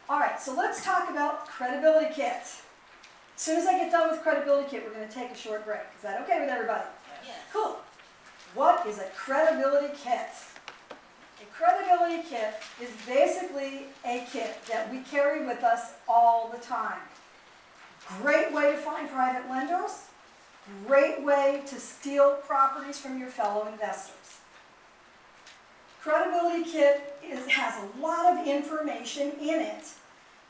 All right, so let's talk about credibility kit. As soon as I get done with credibility kit, we're going to take a short break. Is that okay with everybody? Yes. Cool. What is a credibility kit? A credibility kit is basically a kit that we carry with us all the time. Great way to find private lenders. Great way to steal properties from your fellow investors. Credibility kit has a lot of information in it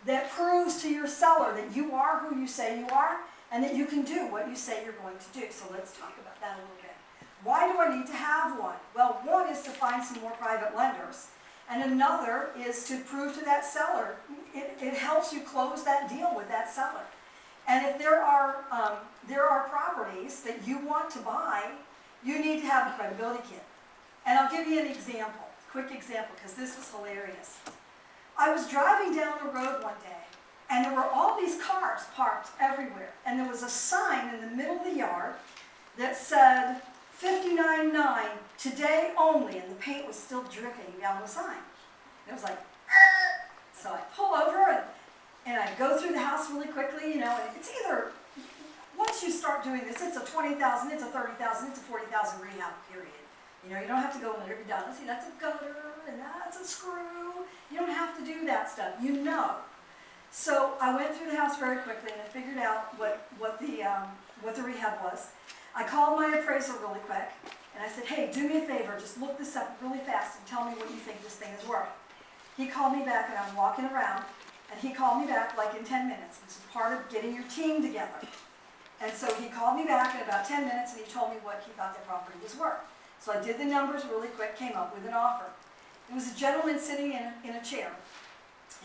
that proves to your seller that you are who you say you are and that you can do what you say you're going to do. So let's talk about that a little bit. Why do I need to have one? Well, one is to find some more private lenders, and another is to prove to that seller. It helps you close that deal with that seller. And if there are properties that you want to buy, you need to have a credibility kit. And I'll give you an example, quick example, because this was hilarious. I was driving down the road one day, and there were all these cars parked everywhere, and there was a sign in the middle of the yard that said, 59.9, today only, and the paint was still dripping down the sign. And it was like, argh! So I pull over and I go through the house really quickly, and it's either, once you start doing this, it's a $20,000, it's a $30,000, it's a $40,000 rehab period. You don't have to go when you're done. See, that's a gutter, and that's a screw. You don't have to do that stuff. So I went through the house very quickly, and I figured out what the rehab was. I called my appraiser really quick, and I said, hey, do me a favor, just look this up really fast and tell me what you think this thing is worth. He called me back, and I'm walking around, and he called me back like in 10 minutes. This is part of getting your team together. And so he called me back in about 10 minutes, and he told me what he thought the property was worth. So I did the numbers really quick, came up with an offer. It was a gentleman sitting in a chair,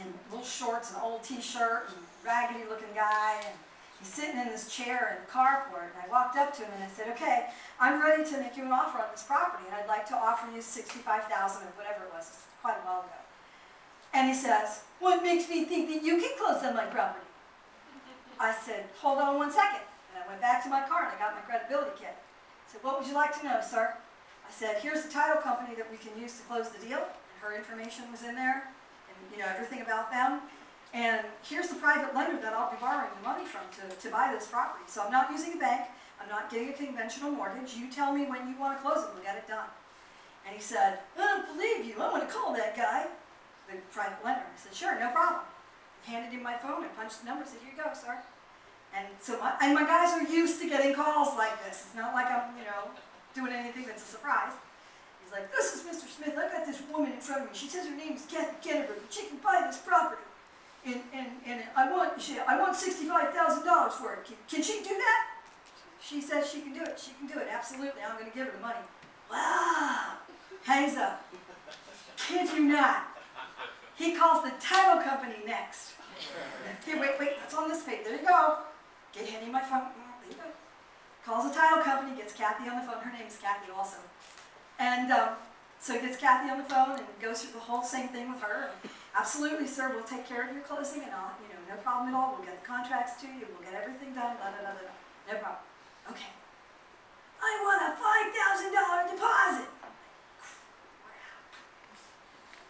in little shorts, an old t-shirt, and raggedy looking guy, and he's sitting in this chair in the carport, and I walked up to him and I said, okay, I'm ready to make you an offer on this property, and I'd like to offer you $65,000 or whatever it was, quite a while ago. And he says, what makes me think that you can close on my property? I said, hold on one second. And I went back to my car and I got my credibility kit. I said, what would you like to know, sir? I said, here's the title company that we can use to close the deal. And her information was in there, and everything about them. And here's the private lender that I'll be borrowing the money from to buy this property. So I'm not using a bank. I'm not getting a conventional mortgage. You tell me when you want to close it. We'll get it done. And he said, I don't believe you. I want to call that guy, the private lender. I said, sure, no problem. I handed him my phone and punched the number and said, here you go, sir. And so my guys are used to getting calls like this. It's not like I'm, doing anything that's a surprise. He's like, this is Mr. Smith. I got this woman in front of me. She says her name is Kathy Kennebrook. She can buy this property. And I want $65,000 for it. Can she do that? She says she can do it. She can do it. Absolutely. I'm going to give her the money. Wow. Hangs up. Kid you not. He calls the title company next. Here, wait. That's on this page. There you go. Get handing my phone. There you go. Calls the title company. Gets Kathy on the phone. Her name is Kathy also. And so he gets Kathy on the phone and goes through the whole same thing with her. Absolutely, sir. We'll take care of your closing, and no problem at all. We'll get the contracts to you. We'll get everything done. Blah, blah, blah, blah. No problem. Okay. I want a $5,000 deposit.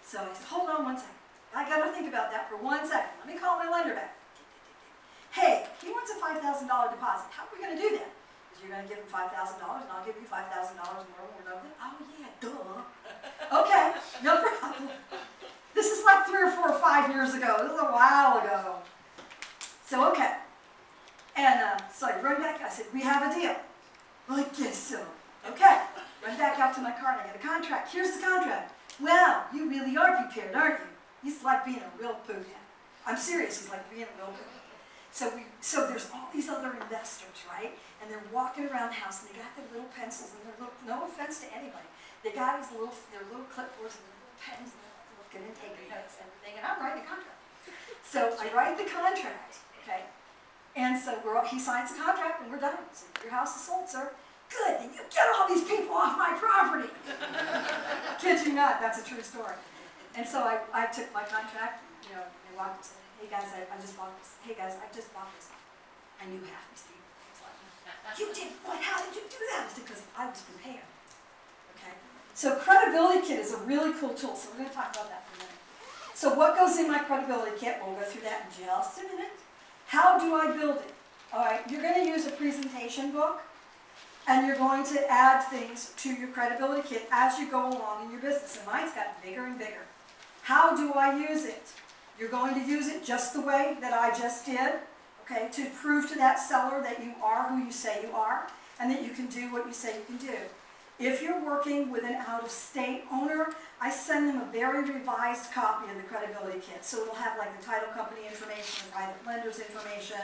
So I said, hold on one second. I got to think about that for 1 second. Let me call my lender back. Hey, he wants a $5,000 deposit. How are we going to do that? Because you're going to give him $5,000, and I'll give you $5,000 more when we're done. Oh, yeah, duh. Okay, no problem. This is like 3 or 4 or 5 years ago. This is a while ago. So, okay. And so I run back. I said, we have a deal. Well, I guess so. Okay. Run back out to my car and I get a contract. Here's the contract. Wow, you really are prepared, aren't you? He's like being a real poo man. I'm serious. He's like being a real poo. So there's all these other investors, right? And they're walking around the house and they got their little pencils and their little, no offense to anybody, they got their little clipboards and their little pens and they're looking and taking notes and everything. And I'm writing a contract. So I write the contract, okay? And so he signs the contract and we're done. So your house is sold, sir. Good, then you get all these people off my property. Kid you not, that's a true story. And so I took my contract, and walked and said, hey guys, I just bought this. Hey guys, I just bought this. I knew half these people. I was like, you did what? How did you do that? Because I was prepared. Okay? So credibility kit is a really cool tool, so we're going to talk about that for a minute. So what goes in my credibility kit? We'll go through that in just a minute. How do I build it? All right, you're going to use a presentation book, and you're going to add things to your credibility kit as you go along in your business. And mine's gotten bigger and bigger. How do I use it? You're going to use it just the way that I just did, okay, to prove to that seller that you are who you say you are, and that you can do what you say you can do. If you're working with an out-of-state owner, I send them a very revised copy of the credibility kit. So it'll have like the title company information, the private lender's information.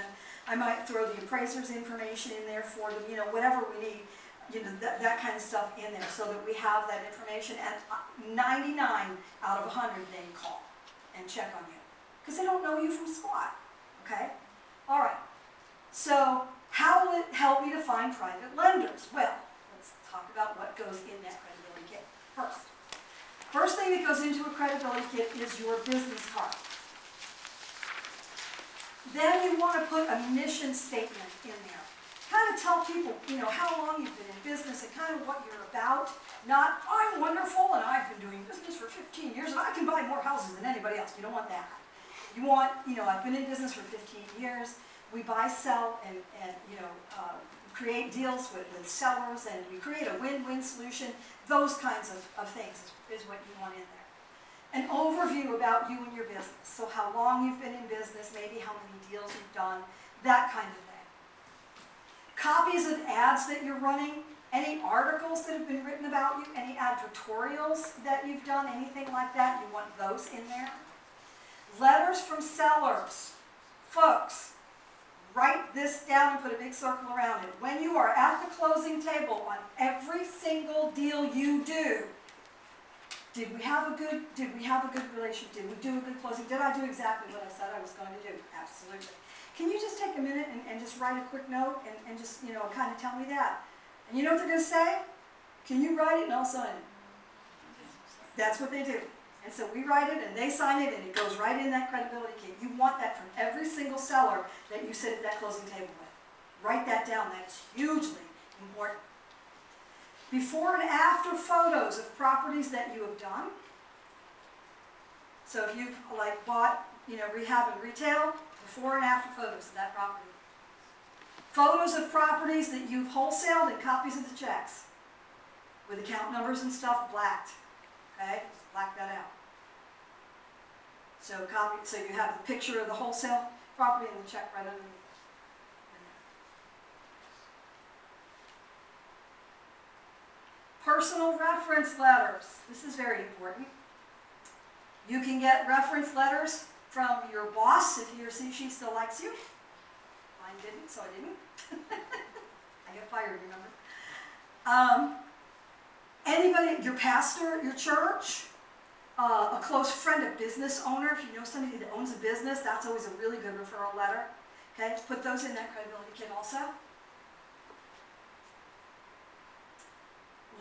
I might throw the appraiser's information in there for them, you know, whatever we need, you know, that kind of stuff in there so that we have that information. And 99 out of 100 they call and check on you because they don't know you from squat, okay? All right, so how will it help me to find private lenders? Well, let's talk about what goes in that credibility kit first. First thing that goes into a credibility kit is your business card. Then you want to put a mission statement in there. Kind of tell people, you know, how long you've been in business and kind of what you're about. Not, I'm wonderful and I've been doing business for 15 years and I can buy more houses than anybody else. You don't want that. You want, you know, I've been in business for 15 years. We buy, sell, and you know, create deals with sellers, and we create a win-win solution. Those kinds of things is what you want in there. An overview about you and your business. So how long you've been in business, maybe how many deals you've done, that kind of thing. Copies of ads that you're running, any articles that have been written about you, any advertorials that you've done, anything like that, you want those in there. Letters from sellers. Folks, write this down and put a big circle around it. When you are at the closing table on every single deal you do, did we have a good relationship? Did we do a good closing? Did I do exactly what I said I was going to do? Absolutely. Can you just take a minute and just write a quick note and just, you know, kind of tell me that? And you know what they're going to say? Can you write it and I'll sign it? That's what they do. And so we write it and they sign it and it goes right in that credibility kit. You want that from every single seller that you sit at that closing table with. Write that down. That is hugely important. Before and after photos of properties that you have done. So if you've like bought, you know, rehab and retail, before and after photos of that property. Photos of properties that you've wholesaled and copies of the checks with account numbers and stuff blacked. Okay, just black that out. So you have the picture of the wholesale property and the check right underneath. Personal reference letters. This is very important. You can get reference letters from your boss if he or she still likes you. Mine didn't, so I didn't. I got fired, remember? Anybody, your pastor, your church, a close friend, a business owner, if you know somebody that owns a business, that's always a really good referral letter. Okay, put those in that credibility kit also.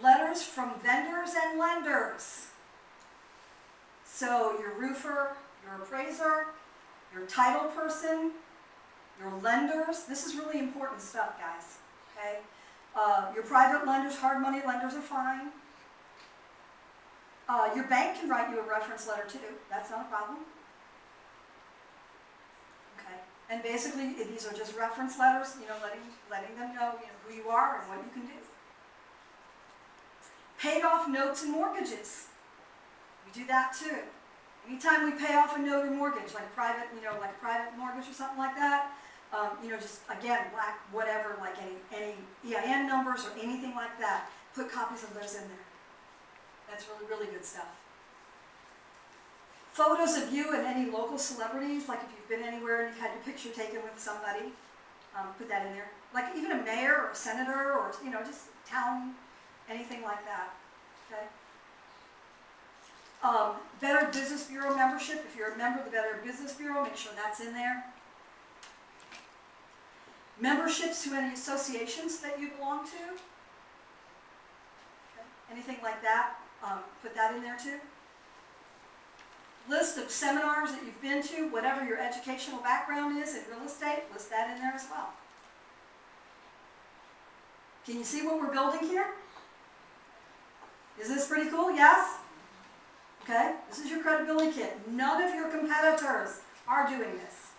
Letters from vendors and lenders. So your roofer, your appraiser, your title person, your lenders. This is really important stuff, guys. Okay? Your private lenders, hard money lenders are fine. Your bank can write you a reference letter too. That's not a problem. Okay? And basically, these are just reference letters, you know, letting them know, you know, who you are and what you can do. Paid off notes and mortgages. We do that too. Anytime we pay off a note or mortgage, like a private, you know, like a private mortgage or something like that, you know, just again, black, whatever, like any EIN numbers or anything like that, put copies of those in there. That's really, really good stuff. Photos of you and any local celebrities, like if you've been anywhere and you've had your picture taken with somebody, put that in there. Like even a mayor or a senator or, you know, just town, anything like that. Okay. Better Business Bureau membership. If you're a member of the Better Business Bureau, make sure that's in there. Memberships to any associations that you belong to. Okay. Anything like that, put that in there too. List of seminars that you've been to, whatever your educational background is in real estate, list that in there as well. Can you see what we're building here? Is this pretty cool? Yes? Okay? This is your credibility kit. None of your competitors are doing this.